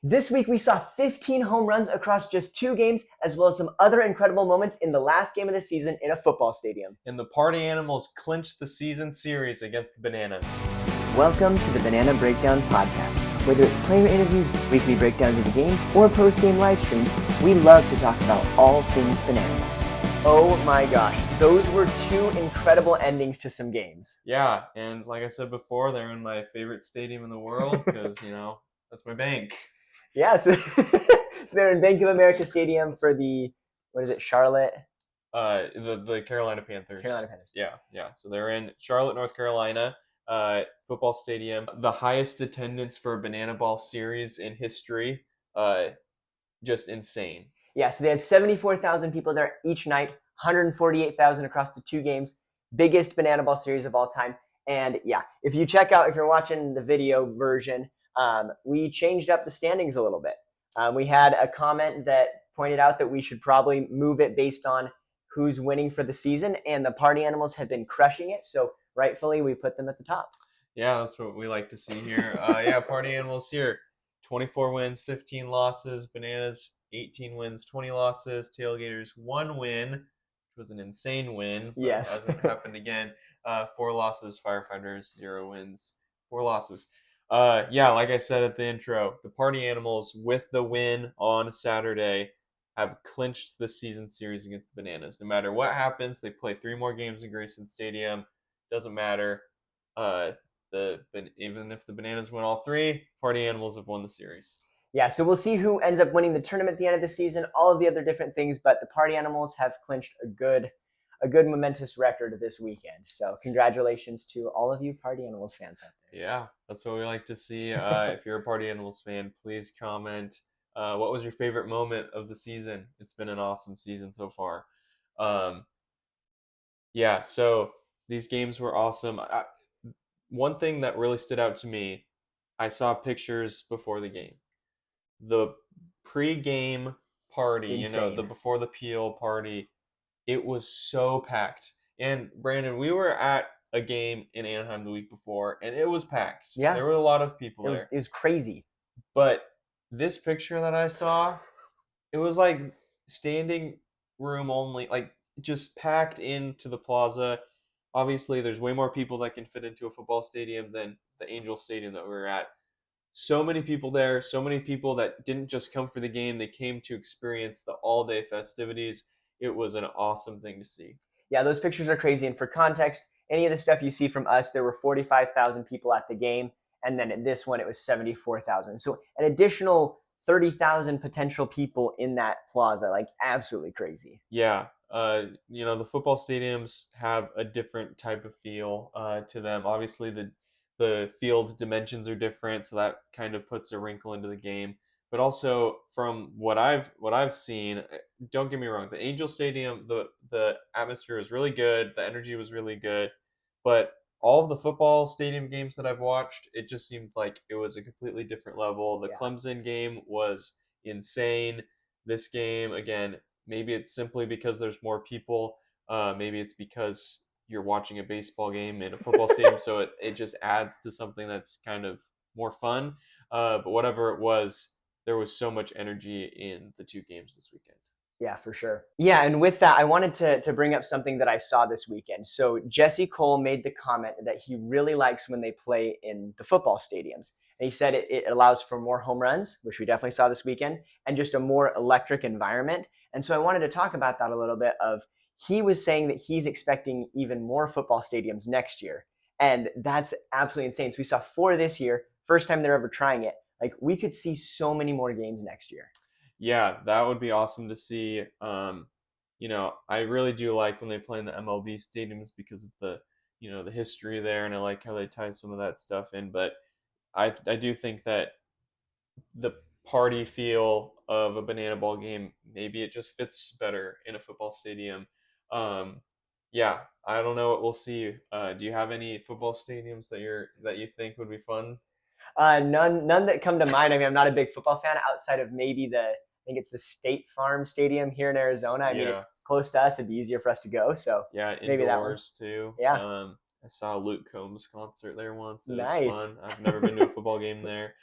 This week we saw 15 home runs across just 2 games, as well as some other incredible moments in the last game of the season in a football stadium. And the Party Animals clinched the season series against the Bananas. Welcome to the Banana Breakdown Podcast. Whether it's player interviews, weekly breakdowns of the games, or post-game live streams, we love to talk about all things banana. Oh my gosh, those were 2 incredible endings to some games. Yeah, and like I said before, they're in my favorite stadium in the world because, that's my bank. Yeah, so they're in Bank of America Stadium for the, Charlotte? The Carolina Panthers. Carolina Panthers. Yeah. So they're in Charlotte, North Carolina, football stadium. The highest attendance for a banana ball series in history. Just insane. Yeah, so they had 74,000 people there each night, 148,000 across the 2 games. Biggest banana ball series of all time. And yeah, if you're watching the video version, we changed up the standings a little bit. We had a comment that pointed out that we should probably move it based on who's winning for the season, and the Party Animals have been crushing it, so rightfully we put them at the top. Yeah, that's what we like to see here. Party Animals here. 24 wins, 15 losses. Bananas, 18 wins, 20 losses. Tailgaters, 1 win, which was an insane win. But Yes. It hasn't happened again. 4 losses. Firefighters, 0 wins, 4 losses. Like I said at the intro, the Party Animals, with the win on Saturday, have clinched the season series against the Bananas. No matter what happens, they play 3 more games in Grayson Stadium. Doesn't matter. Even if the Bananas win all 3, Party Animals have won the series. Yeah, so we'll see who ends up winning the tournament at the end of the season, all of the other different things, but the Party Animals have clinched a good momentous record this weekend. So congratulations to all of you Party Animals fans out there. Yeah, that's what we like to see. If you're a Party Animals fan, please comment. What was your favorite moment of the season? It's been an awesome season so far. So these games were awesome. One thing that really stood out to me, I saw pictures before the game. The pre-game party, Insane. the before the peel party, it was so packed. And Brandon, we were at a game in Anaheim the week before, and it was packed. Yeah. There were a lot of people there. It was crazy. But this picture that I saw, it was like standing room only, like just packed into the plaza. Obviously, there's way more people that can fit into a football stadium than the Angel Stadium that we were at. So many people there, so many people that didn't just come for the game, they came to experience the all-day festivities. It was an awesome thing to see. Yeah, those pictures are crazy. And for context, any of the stuff you see from us, there were 45,000 people at the game. And then at this one, it was 74,000. So an additional 30,000 potential people in that plaza, like absolutely crazy. Yeah. The football stadiums have a different type of feel to them. Obviously, the field dimensions are different, so that kind of puts a wrinkle into the game. But also, from what I've seen, don't get me wrong, the Angel Stadium, the atmosphere was really good, the energy was really good, but all of the football stadium games that I've watched, it just seemed like it was a completely different level. The Clemson game was insane. This game, again, maybe it's simply because there's more people. Maybe it's because you're watching a baseball game in a football stadium, so it just adds to something that's kind of more fun. But whatever it was, there was so much energy in the 2 games this weekend. Yeah, for sure. Yeah, and with that, I wanted to bring up something that I saw this weekend. So Jesse Cole made the comment that he really likes when they play in the football stadiums. And he said it allows for more home runs, which we definitely saw this weekend, and just a more electric environment. And so I wanted to talk about that a little bit. He was saying that he's expecting even more football stadiums next year. And that's absolutely insane. So we saw 4 this year, first time they're ever trying it. Like, we could see so many more games next year. Yeah, that would be awesome to see. I really do like when they play in the MLB stadiums because of the history there, and I like how they tie some of that stuff in. But I do think that the party feel of a banana ball game, maybe it just fits better in a football stadium. I don't know what we'll see. Do you have any football stadiums that you think would be fun? None that come to mind. I mean, I'm not a big football fan outside of maybe I think it's the State Farm Stadium here in Arizona. I mean, it's close to us. It'd be easier for us to go. So maybe that one. Indoors too. Yeah. I saw a Luke Combs concert there once. It Nice. was fun. I've never been to a football game there.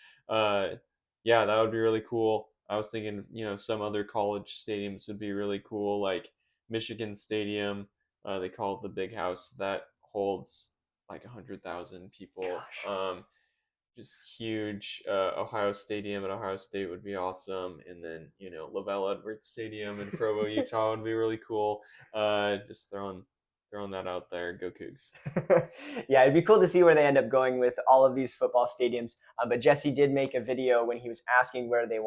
Yeah, that would be really cool. I was thinking, some other college stadiums would be really cool, like Michigan Stadium. They call it the Big House. That holds like 100,000 people. Gosh. Just huge. Ohio Stadium at Ohio State would be awesome, and then Lavelle Edwards Stadium in Provo, Utah would be really cool. Just throwing that out there. Go Cougs. Yeah, it'd be cool to see where they end up going with all of these football stadiums. But Jesse did make a video when he was asking where the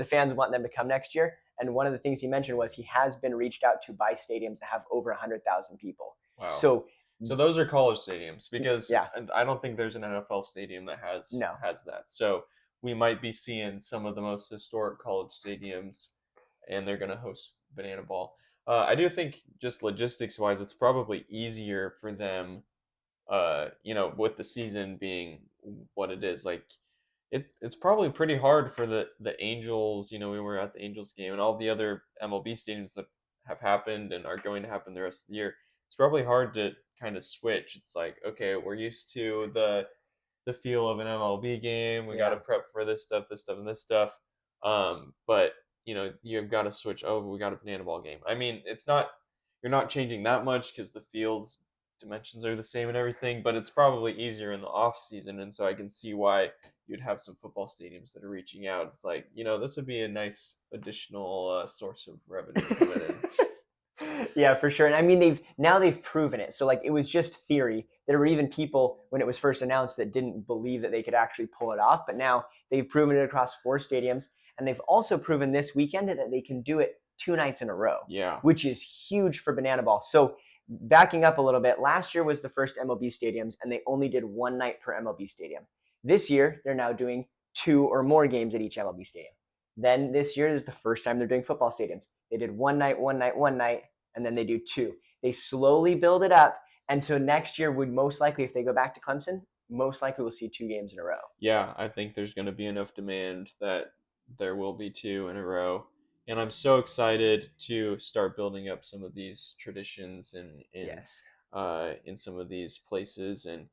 fans want them to come next year. And one of the things he mentioned was he has been reached out to by stadiums that have over 100,000 people. Wow. So, So those are college stadiums because yeah, I don't think there's an NFL stadium that has no. has that. So we might be seeing some of the most historic college stadiums, and they're going to host Banana Ball. I do think just logistics wise, it's probably easier for them with the season being what it is, like it's probably pretty hard for the Angels. We were at the Angels game and all the other MLB stadiums that have happened and are going to happen the rest of the year. It's probably hard to kind of switch. It's like, okay, we're used to the feel of an MLB game. We got to Yeah. prep for this stuff, and this stuff. But you've got to switch. Oh, we got a banana ball game. I mean, it's not you're not changing that much because the field's dimensions are the same and everything. But it's probably easier in the off season, and so I can see why you'd have some football stadiums that are reaching out. It's like this would be a nice additional source of revenue coming in. Yeah, for sure. And I mean, they've proven it. So like, it was just theory. There were even people when it was first announced that didn't believe that they could actually pull it off. But now they've proven it across 4 stadiums, and they've also proven this weekend that they can do it 2 nights in a row, Yeah. which is huge for Banana Ball. So backing up a little bit, last year was the first MLB stadiums, and they only did one night per MLB stadium. This year, they're now doing 2 or more games at each MLB stadium. Then this year is the first time they're doing football stadiums. They did one night, one night, one night, and then they do 2. They slowly build it up until next year would most likely, if they go back to Clemson, most likely we'll see 2 games in a row. Yeah, I think there's going to be enough demand that there will be 2 in a row. And I'm so excited to start building up some of these traditions Yes. in some of these places, and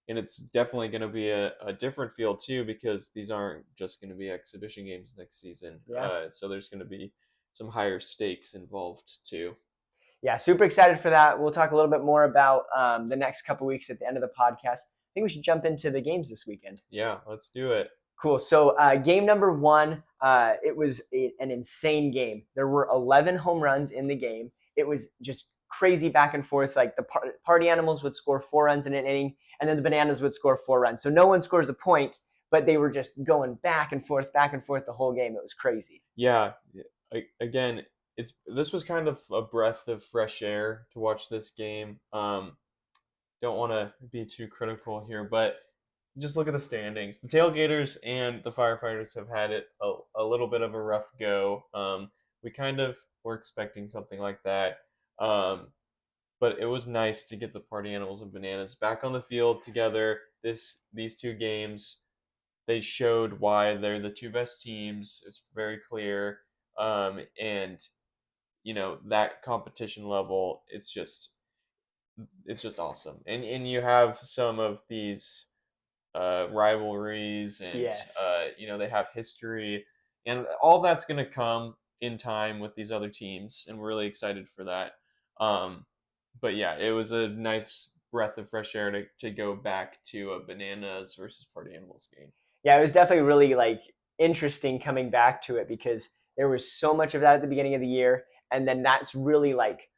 it's definitely going to be a different feel too because these aren't just going to be exhibition games next season. Yeah. So there's going to be some higher stakes involved too. Yeah, super excited for that. We'll talk a little bit more about the next couple weeks at the end of the podcast. I think we should jump into the games this weekend. Yeah, let's do it. Cool. So game number 1, it was an insane game. There were 11 home runs in the game. It was just crazy back and forth. Like the party animals would score 4 runs in an inning, and then the bananas would score 4 runs. So no one scores a point, but they were just going back and forth the whole game. It was crazy. Yeah, again, this was kind of a breath of fresh air to watch this game. Don't want to be too critical here, but just look at the standings. The Tailgaters and the Firefighters have had it a little bit of a rough go. We kind of were expecting something like that. But it was nice to get the Party Animals and Bananas back on the field together. These 2 games, they showed why they're the 2 best teams. It's very clear. And that competition level, it's just awesome. And you have some of these rivalries, and Yes. they have history, and all that's going to come in time with these other teams, and we're really excited for that. But yeah, it was a nice breath of fresh air to go back to a Bananas versus Party Animals game. Yeah, it was definitely really like interesting coming back to it because there was so much of that at the beginning of the year, and then that's really like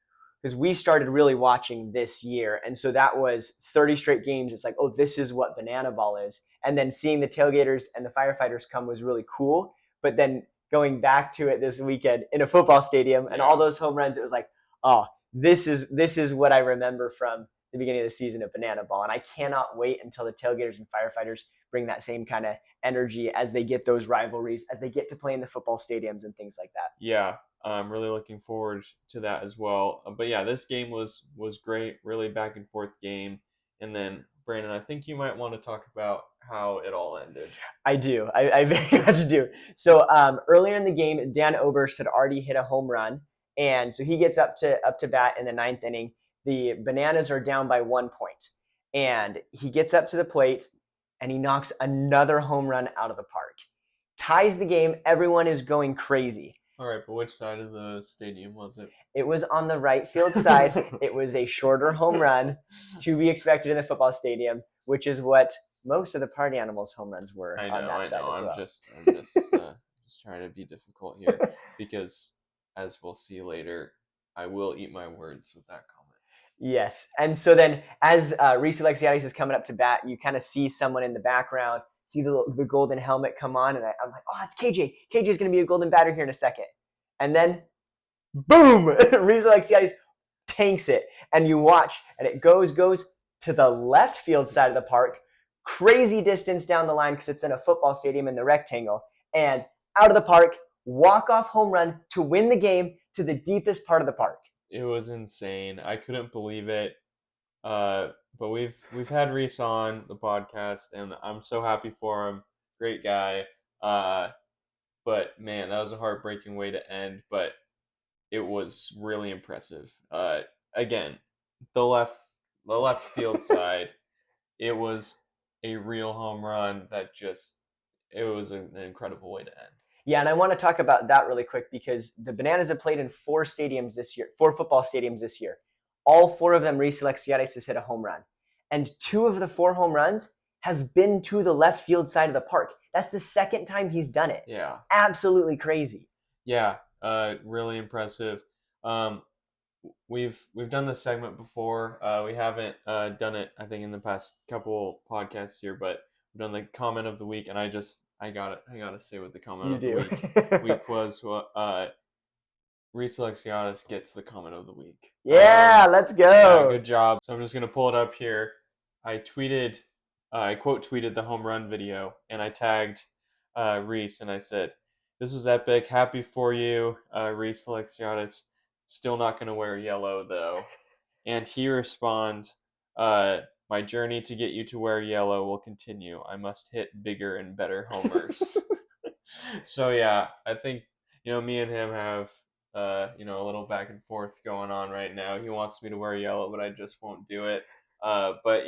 because we started really watching this year, and so that was 30 straight games. It's like, oh, this is what Banana Ball is, and then seeing the Tailgaters and the Firefighters come was really cool. But then going back to it this weekend in a football stadium and all those home runs, it was like, oh, this is what I remember from the beginning of the season of Banana Ball, and I cannot wait until the Tailgaters and Firefighters bring that same kind of energy as they get those rivalries, as they get to play in the football stadiums and things like that. Yeah, I'm really looking forward to that as well. But yeah, this game was great, really back and forth game. And then Brandon, I think you might want to talk about how it all ended. I do. I very much do. So earlier in the game, Dan Oberst had already hit a home run, and so he gets up to bat in the 9th inning. The Bananas are down by 1 point, and he gets up to the plate and he knocks another home run out of the park. ties the game. Everyone is going crazy. All right, but which side of the stadium was it? It was on the right field side. It was a shorter home run to be expected in the football stadium, which is what most of the party animals' home runs were on that side as I know. well. I'm just trying to be difficult here because, as we'll see later, I will eat my words with that comment. Yes. And so then as Reese Alexiadis is coming up to bat, you kind of see someone in the background, see the golden helmet come on, and I'm like, oh, it's KJ. KJ's going to be a golden batter here in a second. And then, boom, Reese Alexiadis tanks it. And you watch, and it goes to the left field side of the park, crazy distance down the line because it's in a football stadium in the rectangle, and out of the park, walk-off home run to win the game to the deepest part of the park. It was insane. I couldn't believe it. But we've had Reese on the podcast, and I'm so happy for him. Great guy. But man, that was a heartbreaking way to end. But it was really impressive. Again, the left the left field side, it was a real home run that just it was an incredible way to end. Yeah, and I want to talk about that really quick because the Bananas have played in 4 football stadiums this year. All 4 of them, Reese Alexiadis has hit a home run. And 2 of the 4 home runs have been to the left field side of the park. That's the second time he's done it. Yeah. Absolutely crazy. Yeah, really impressive. Um, we've done this segment before. We haven't done it, I think, in the past couple podcasts here, but we've done the comment of the week, and I gotta say what the comment You of the do. week was. Reese Alexiadis gets the comment of the week. Yeah, let's Yeah, go. good job. So I'm just gonna pull it up here. I quote tweeted the home run video, and I tagged Reese, and I said, "This was epic. Happy for you, Reese Alexiadis. Still not gonna wear yellow though." And he responds, "My journey to get you to wear yellow will continue. I must hit bigger and better homers." So yeah, I think me and him have a little back and forth going on right now. He wants me to wear yellow, but I just won't do it. But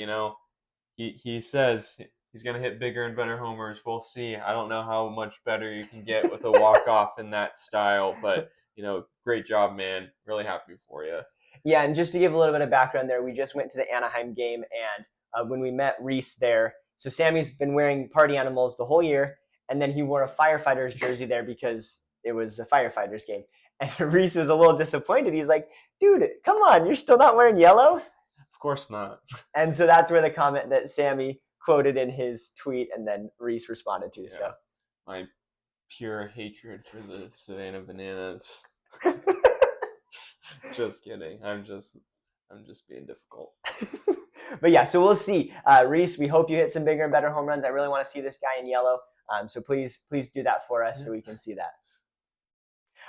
he says he's gonna hit bigger and better homers. We'll see. I don't know how much better you can get with a walk off in that style, but great job, man. Really happy for you. Yeah, and just to give a little bit of background there, we just went to the Anaheim game, and when we met Reese there, so Sammy's been wearing party animals the whole year, and then he wore a firefighter's jersey there because it was a firefighters game. And Reese was a little disappointed. He's like, dude, come on, you're still not wearing yellow? Of course not. And so that's where the comment that Sammy quoted in his tweet and then Reese responded to. Yeah. So My pure hatred for the Savannah Bananas. Just kidding. I'm just being difficult. But yeah, so we'll see. Reese, we hope you hit some bigger and better home runs. I really want to see this guy in yellow. So please do that for us so we can see that.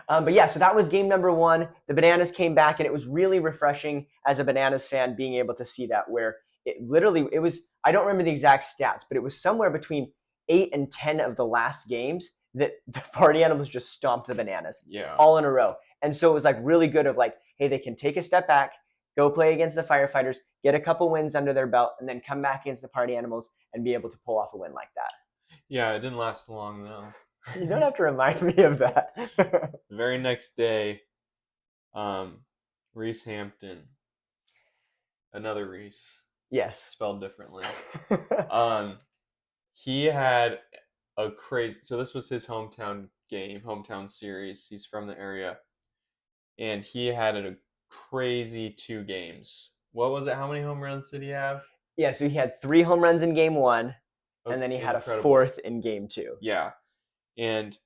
But yeah, so that was game number 1. The Bananas came back, and it was really refreshing as a Bananas fan being able to see that, where it was, I don't remember the exact stats, but it was somewhere between 8 and 10 of the last games that the party animals just stomped the Bananas. Yeah. All in a row. And so it was like really good of like, hey, they can take a step back, go play against the Firefighters, get a couple wins under their belt, and then come back against the party animals and be able to pull off a win like that. Yeah, it didn't last long though. You don't have to remind me of that. The very next day, Reese Hampton, another Reese, Yes. spelled differently. He had a crazy. So this was his hometown game, hometown series. He's from the area, and he had a crazy 2 games. What was it? How many home runs did he have? Yeah, so he had 3 home runs in game 1, and then he had a 4th in game 2. Yeah, and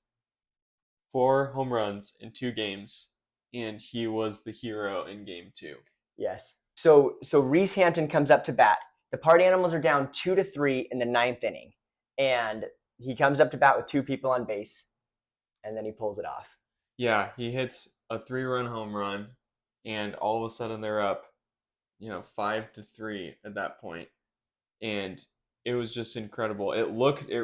4 home runs in 2 games, and he was the hero in game 2. Yes. So Reese Hampton comes up to bat. The party animals are down 2-3 in the 9th inning, and he comes up to bat with 2 people on base, and then he pulls it off. Yeah, he hits a 3-run home run, and all of a sudden they're up, 5-3 at that point, and it was just incredible. It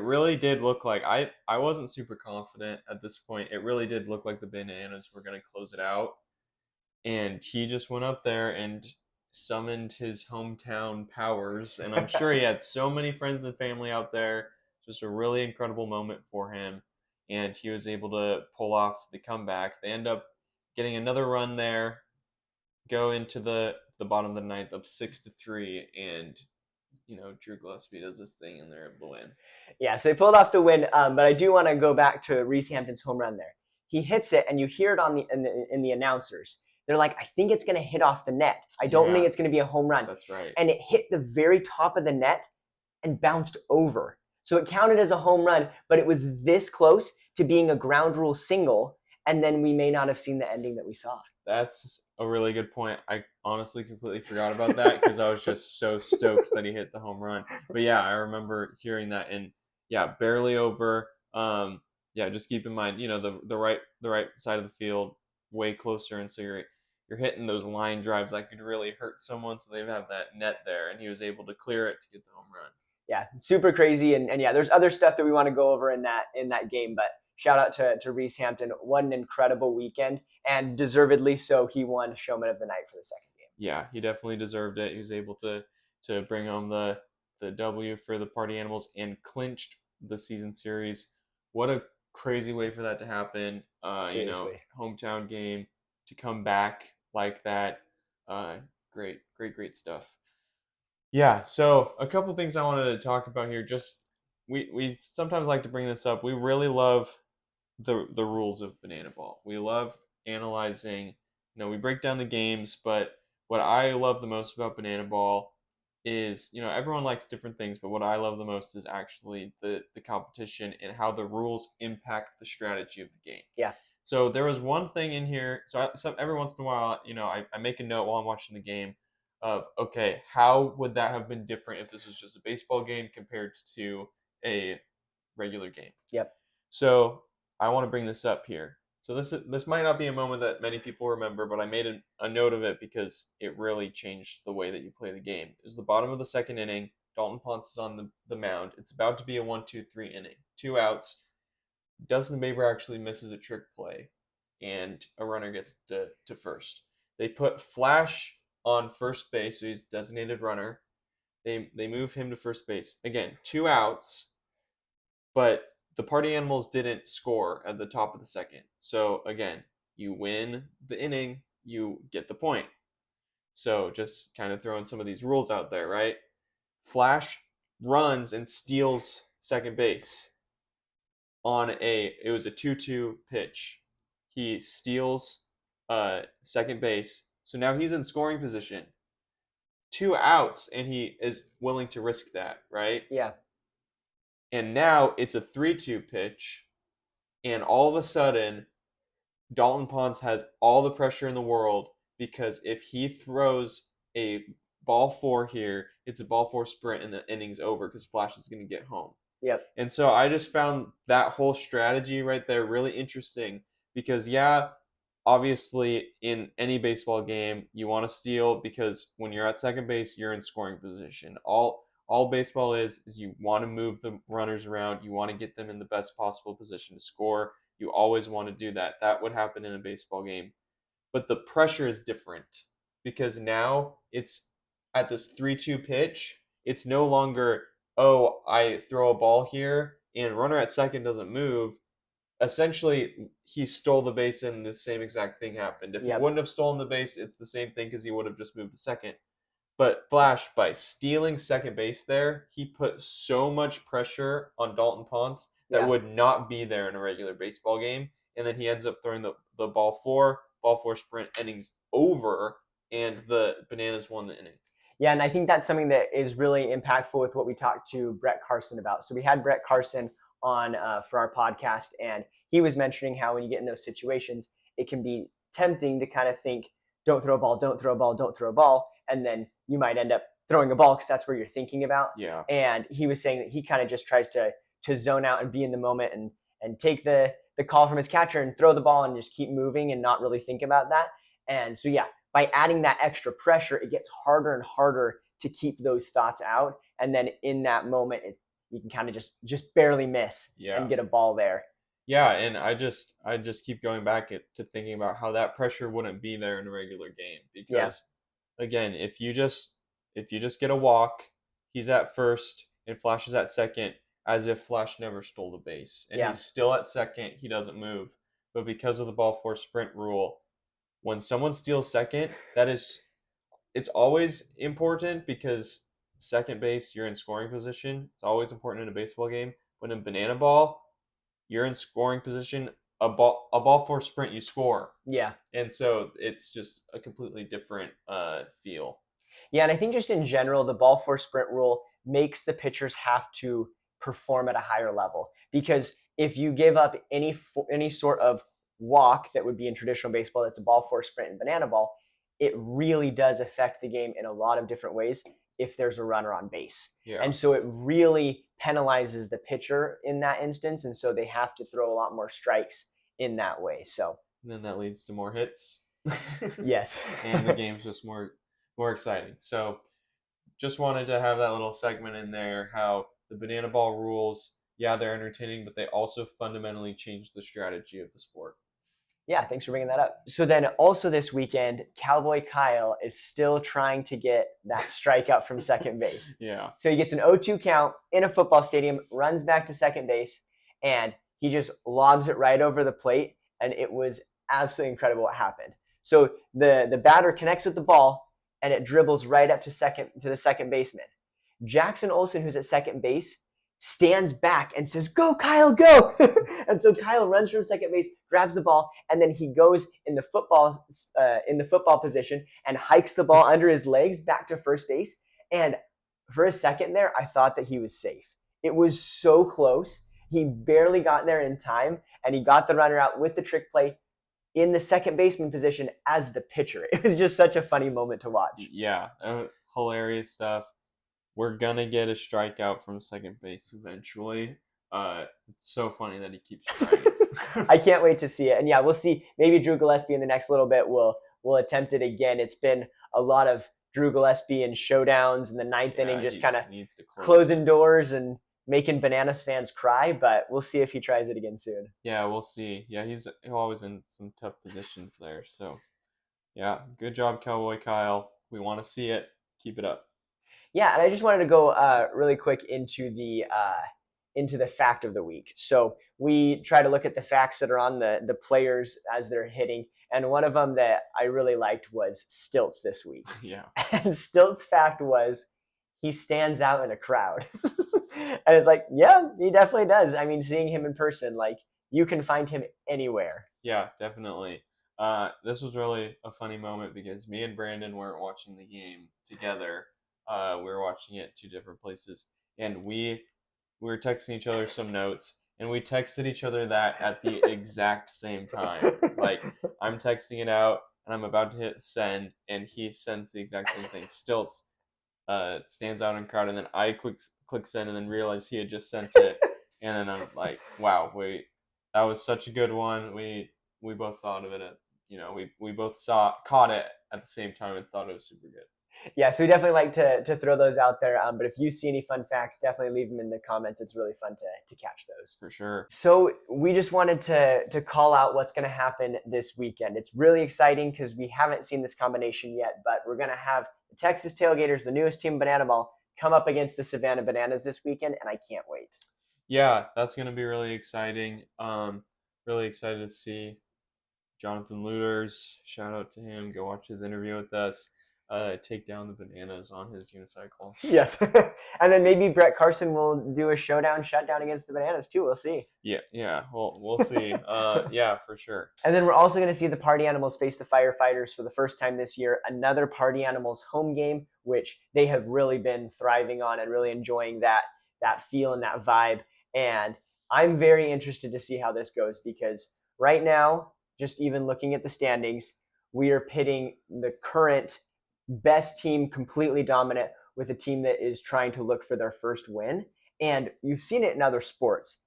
really did look like I wasn't super confident at this point. It really did look like the Bananas were going to close it out, and he just went up there and summoned his hometown powers, and I'm sure he had so many friends and family out there. Just a really incredible moment for him. and he was able to pull off the comeback. They end up getting another run there, go into the bottom of the ninth up 6-3, and Drew Gillespie does this thing and they're able to win. Yeah, so they pulled off the win, but I do want to go back to Reese Hampton's home run there. He hits it, and you hear it on the announcers. They're like, I think it's going to hit off the net. I don't think Yeah, it's going to be a home run. that's right. And it hit the very top of the net and bounced over. So it counted as a home run, but it was this close to being a ground rule single, and then we may not have seen the ending that we saw. That's a really good point. I honestly completely forgot about that because I was just so stoked that he hit the home run. But yeah, I remember hearing that, and yeah, barely over. Yeah, just keep in mind, the right side of the field, way closer, and so you're hitting those line drives that could really hurt someone. So they have that net there, and he was able to clear it to get the home run. Yeah, super crazy, and yeah, there's other stuff that we want to go over in that game, but shout out to Reese Hampton. What an incredible weekend, and deservedly so. He won Showman of the Night for the second game. Yeah, he definitely deserved it. He was able to bring home the W for the Party Animals and clinched the season series. What a crazy way for that to happen. Seriously. Hometown game to come back like that. Great, great, great stuff. Yeah, so a couple things I wanted to talk about here. Just we sometimes like to bring this up. We really love the rules of Banana Ball. We love analyzing. We break down the games, but what I love the most about Banana Ball is, everyone likes different things, but what I love the most is actually the competition and how the rules impact the strategy of the game. Yeah. So there was one thing in here. So every once in a while, I make a note while I'm watching the game of, okay, how would that have been different if this was just a baseball game compared to a regular game? Yep. So I want to bring this up here. So this might not be a moment that many people remember, but I made a note of it because it really changed the way that you play the game. It was the bottom of the second inning. Dalton Ponce is on the mound. It's about to be a 1-2-3 inning. 2 outs. Dustin Baber actually misses a trick play, and a runner gets to first. They put Flash on first base, so he's designated runner. They move him to first base. Again, 2 outs, but the Party Animals didn't score at the top of the second. So again, you win the inning, you get the point. So just kind of throwing some of these rules out there, right? Flash runs and steals second base it was a 2-2 pitch. He steals second base. So now he's in scoring position. 2 outs, and he is willing to risk that, right? Yeah. And now it's a 3-2 pitch, and all of a sudden, Dalton Ponce has all the pressure in the world because if he throws a ball 4 here, it's a ball 4 sprint, and the inning's over because Flash is going to get home. Yep. And so I just found that whole strategy right there really interesting because, yeah, obviously in any baseball game, you want to steal because when you're at second base, you're in scoring position. All baseball is you want to move the runners around. You want to get them in the best possible position to score. You always want to do that. That would happen in a baseball game. But the pressure is different because now it's at this 3-2 pitch. It's no longer, oh, I throw a ball here and runner at second doesn't move. Essentially, he stole the base and the same exact thing happened. If he Yep. wouldn't have stolen the base, it's the same thing because he would have just moved to second. But Flash, by stealing second base there, he put so much pressure on Dalton Ponce that Yeah. would not be there in a regular baseball game. And then he ends up throwing the ball 4 sprint, innings over, and the Bananas won the inning. Yeah, and I think that's something that is really impactful with what we talked to Brett Carson about. So we had Brett Carson on for our podcast, and he was mentioning how when you get in those situations, it can be tempting to kind of think, don't throw a ball, don't throw a ball, don't throw a ball, and then you might end up throwing a ball because that's where you're thinking about. Yeah. And he was saying that he kind of just tries to zone out and be in the moment and take the call from his catcher and throw the ball and just keep moving and not really think about that. And so yeah, by adding that extra pressure, it gets harder and harder to keep those thoughts out. And then in that moment, you can kind of just barely miss and get a ball there. Yeah, and I just keep going back to thinking about how that pressure wouldn't be there in a regular game because again, if you just get a walk, he's at first and Flash is at second, as if Flash never stole the base. And Yeah. he's still at second, he doesn't move. But because of the ball four sprint rule, when someone steals second, it's always important because second base, you're in scoring position. It's always important in a baseball game. But in banana ball, you're in scoring position. A ball four sprint, you score, Yeah. and so it's just a completely different feel. Yeah, and I think just in general, the ball four sprint rule makes the pitchers have to perform at a higher level, because if you give up any sort of walk that would be in traditional baseball, that's a ball four sprint and banana ball, it really does affect the game in a lot of different ways if there's a runner on base. Yeah, And so it really penalizes the pitcher in that instance, and so they have to throw a lot more strikes in that way. So and then that leads to more hits, yes. and the game's just more exciting. So just wanted to have that little segment in there. How the banana ball rules, yeah, they're entertaining, but they also fundamentally change the strategy of the sport. Yeah, thanks for bringing that up. So then also this weekend, Cowboy Kyle is still trying to get that strikeout from second base. Yeah. So he gets an 0-2 count in a football stadium, runs back to second base, and he just lobs it right over the plate, and it was absolutely incredible what happened. So the batter connects with the ball, and it dribbles right up to the second baseman. Jackson Olsen, who's at second base, stands back and says, "Go, Kyle, go!" And so Kyle runs from second base, grabs the ball, and then he goes in the football position and hikes the ball under his legs back to first base. And for a second there, I thought that he was safe. It was so close. He barely got there in time, and he got the runner out with the trick play in the second baseman position as the pitcher. It was just such a funny moment to watch. Yeah, hilarious stuff. We're gonna get a strikeout from second base eventually. It's so funny that he keeps trying. I can't wait to see it. And yeah, we'll see. Maybe Drew Gillespie in the next little bit will attempt it again. It's been a lot of Drew Gillespie and showdowns in the ninth inning, just kind of needs to closing doors and making Bananas fans cry. But we'll see if he tries it again soon. Yeah, we'll see. Yeah, he's always in some tough positions there. So yeah, good job, Cowboy Kyle. We want to see it. Keep it up. Yeah, and I just wanted to go really quick into the fact of the week. So we try to look at the facts that are on the players as they're hitting, and one of them that I really liked was Stilts this week. Yeah. And Stilts' fact was he stands out in a crowd, and it's like, yeah, he definitely does. I mean, seeing him in person, like you can find him anywhere. Yeah, definitely. This was really a funny moment because me and Brandon weren't watching the game together. We were watching it two different places, and we were texting each other some notes, and we texted each other that at the exact same time. Like I'm texting it out, and I'm about to hit send, and he sends the exact same thing. Stilts stands out in crowd, and then I click send, and then realize he had just sent it, and then I'm like, wow, wait, that was such a good one. We both thought of it at, we both caught it at the same time and thought it was super good. Yeah, so we definitely like to throw those out there. But if you see any fun facts, definitely leave them in the comments. It's really fun to catch those. For sure. So we just wanted to call out what's going to happen this weekend. It's really exciting because we haven't seen this combination yet, but we're going to have the Texas Tailgaters, the newest team in Banana Ball, come up against the Savannah Bananas this weekend, and I can't wait. Yeah, that's going to be really exciting. Really excited to see Jonathan Looters. Shout out to him. Go watch his interview with us. Take down the Bananas on his unicycle. Yes. And then maybe Brett Carson will do a shutdown against the Bananas too. We'll see. Yeah. Well, we'll see. Yeah, for sure. And then we're also going to see the Party Animals face the Firefighters for the first time this year. Another Party Animals home game, which they have really been thriving on and really enjoying that feel and that vibe. And I'm very interested to see how this goes because right now, just even looking at the standings, we are pitting the current best team completely dominant with a team that is trying to look for their first win. And you've seen it in other sports.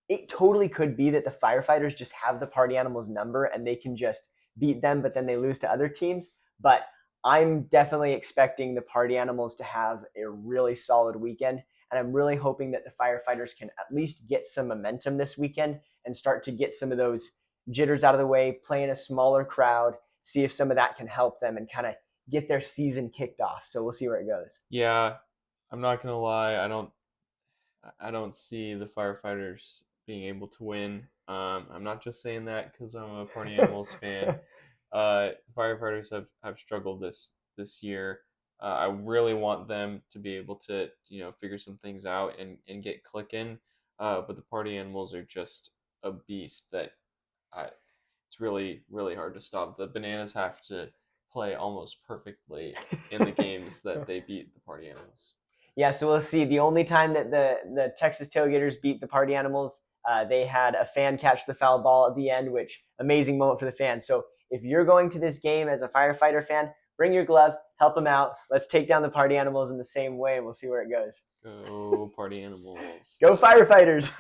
It totally could be that the Firefighters just have the Party Animals number and they can just beat them, but then they lose to other teams. But I'm definitely expecting the Party Animals to have a really solid weekend. And I'm really hoping that the Firefighters can at least get some momentum this weekend and start to get some of those jitters out of the way, play in a smaller crowd, see if some of that can help them and kind of get their season kicked off. So we'll see where it goes. Yeah, I'm not gonna lie. I don't see the firefighters being able to win. I'm not just saying that because I'm a Party Animals fan. Firefighters have struggled this year. I really want them to be able to figure some things out and get clicking. But the Party Animals are just a beast that I, it's really hard to stop. The Bananas have to play almost perfectly in the games that they beat the Party Animals. Yeah, so we'll see. The only time that the Texas Tailgaters beat the Party Animals, they had a fan catch the foul ball at the end, which amazing moment for the fans. So if you're going to this game as a firefighter fan, bring your glove, help them out. Let's take down the Party Animals in the same way, and we'll see where it goes. Go Party Animals. Go firefighters!